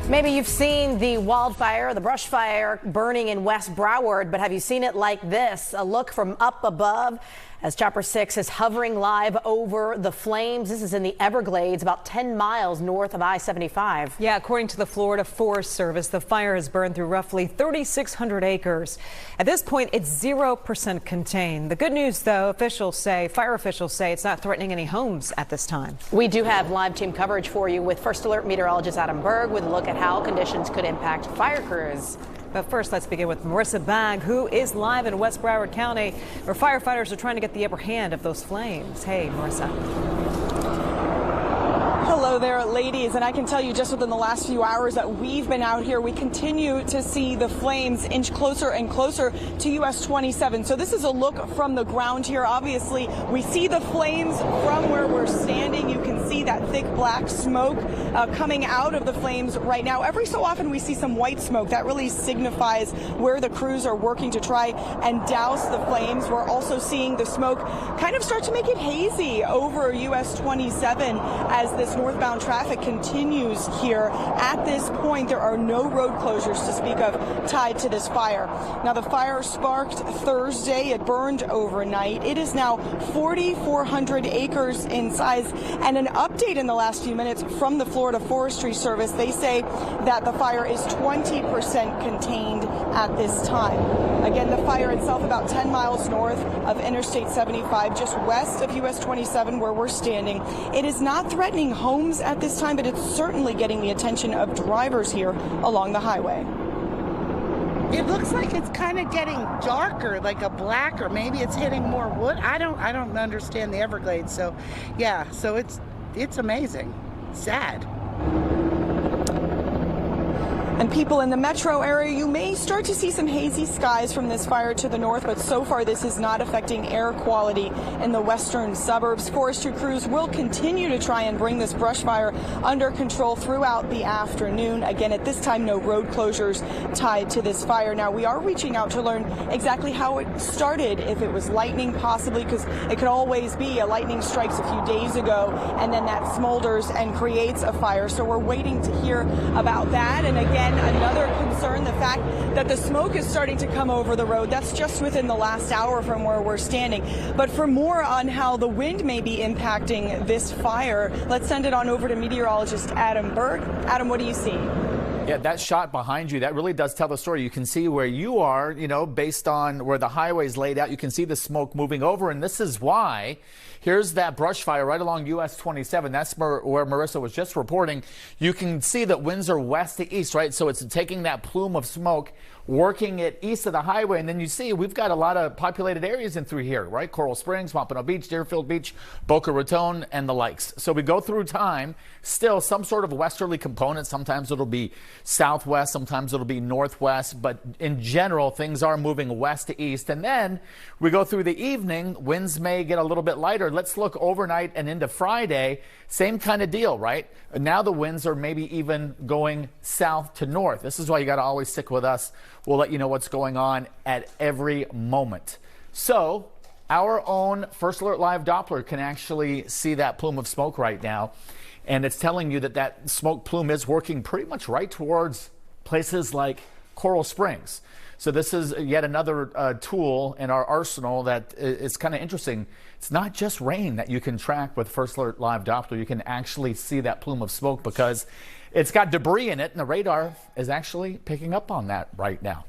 Maybe you've seen the wildfire, the brush fire burning in West Broward, but have you seen it like this? A look from up above as Chopper 6 is hovering live over the flames. This is in the Everglades, about 10 miles north of I-75. Yeah, according to the Florida Forest Service, the fire has burned through roughly 3,600 acres. At this point, it's 0% contained. The good news, though, fire officials say it's not threatening any homes at this time. We do have live team coverage for you with First Alert meteorologist Adam Berg with a look at how conditions could impact fire crews. But first, let's begin with Marissa Bagg, who is live in West Broward County, where firefighters are trying to get the upper hand of those flames. Hey, Marissa. Hello there, ladies, and I can tell you just within the last few hours that we've been out here, we continue to see the flames inch closer and closer to US 27. So this is a look from the ground here. Obviously, we see the flames from where we're standing. You can see that thick black smoke coming out of the flames right now. Every so often we see some white smoke. That really signifies where the crews are working to try and douse the flames. We're also seeing the smoke kind of start to make it hazy over US 27 as this northbound traffic continues here. At this point, there are no road closures to speak of tied to this fire. Now, the fire sparked Thursday. It burned overnight. It is now 4,400 acres in size. And an update in the last few minutes from the Florida Forestry Service, they say that the fire is 20% contained at this time. Again, the fire itself about 10 miles north of Interstate 75, just west of US 27 where we're standing. It is not threatening homes at this time, but it's certainly getting the attention of drivers here along the highway. It looks like it's kind of getting darker, like a black, or maybe it's hitting more wood. I don't understand the Everglades, so yeah, so it's amazing. Sad. And people in the metro area, you may start to see some hazy skies from this fire to the north, but so far this is not affecting air quality in the western suburbs. Forestry crews will continue to try and bring this brush fire under control throughout the afternoon. Again, at this time, no road closures tied to this fire. Now, we are reaching out to learn exactly how it started, if it was lightning possibly, because it could always be a lightning strikes a few days ago, and then that smolders and creates a fire. So we're waiting to hear about that. And again, another concern, the fact that the smoke is starting to come over the road. That's just within the last hour from where we're standing. But for more on how the wind may be impacting this fire, let's send it on over to meteorologist Adam Berg. Adam, what do you see? Yeah, that shot behind you, that really does tell the story. You can see where you are, based on where the highway is laid out. You can see the smoke moving over, and this is why. Here's that brush fire right along US 27. That's where Marissa was just reporting. You can see that winds are west to east, right? So it's taking that plume of smoke, working it east of the highway, and then you see we've got a lot of populated areas in through here, right? Coral Springs, Pompano Beach, Deerfield Beach, Boca Raton, and the likes. So we go through time, still some sort of westerly component. Sometimes it'll be southwest, sometimes it'll be northwest, but in general, things are moving west to east. And then we go through the evening, winds may get a little bit lighter. Let's look overnight and into Friday. Same kind of deal, right? Now the winds are maybe even going south to north. This is why you got to always stick with us. We'll let you know what's going on at every moment. So our own First Alert Live Doppler can actually see that plume of smoke right now. And it's telling you that that smoke plume is working pretty much right towards places like Coral Springs. So this is yet another tool in our arsenal that is kind of interesting. It's not just rain that you can track with First Alert Live Doppler. You can actually see that plume of smoke because it's got debris in it, and the radar is actually picking up on that right now.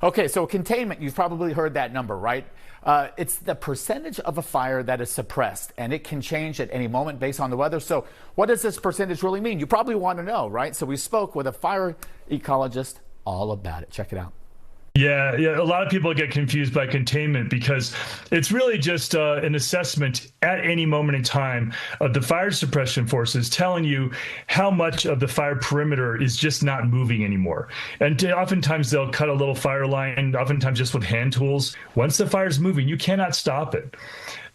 Okay, so containment, you've probably heard that number, right? It's the percentage of a fire that is suppressed, and it can change at any moment based on the weather. So what does this percentage really mean? You probably want to know, right? So we spoke with a fire ecologist all about it. Check it out. Yeah. A lot of people get confused by containment because it's really just an assessment at any moment in time of the fire suppression forces telling you how much of the fire perimeter is just not moving anymore. And oftentimes they'll cut a little fire line, oftentimes just with hand tools. Once the fire's moving, you cannot stop it.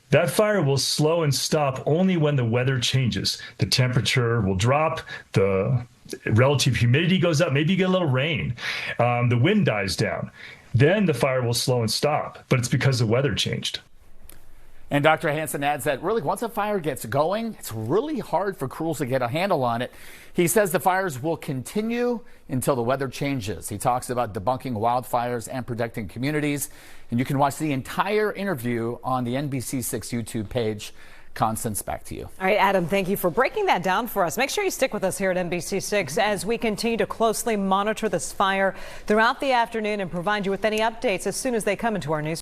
That fire will slow and stop only when the weather changes. The temperature will drop, the relative humidity goes up, maybe you get a little rain, the wind dies down. Then the fire will slow and stop, but it's because the weather changed. And Dr. Hansen adds that really once a fire gets going, it's really hard for crews to get a handle on it. He says the fires will continue until the weather changes. He talks about debunking wildfires and protecting communities. And you can watch the entire interview on the NBC6 YouTube page. Constance, back to you. All right, Adam, thank you for breaking that down for us. Make sure you stick with us here at NBC6 as we continue to closely monitor this fire throughout the afternoon and provide you with any updates as soon as they come into our news.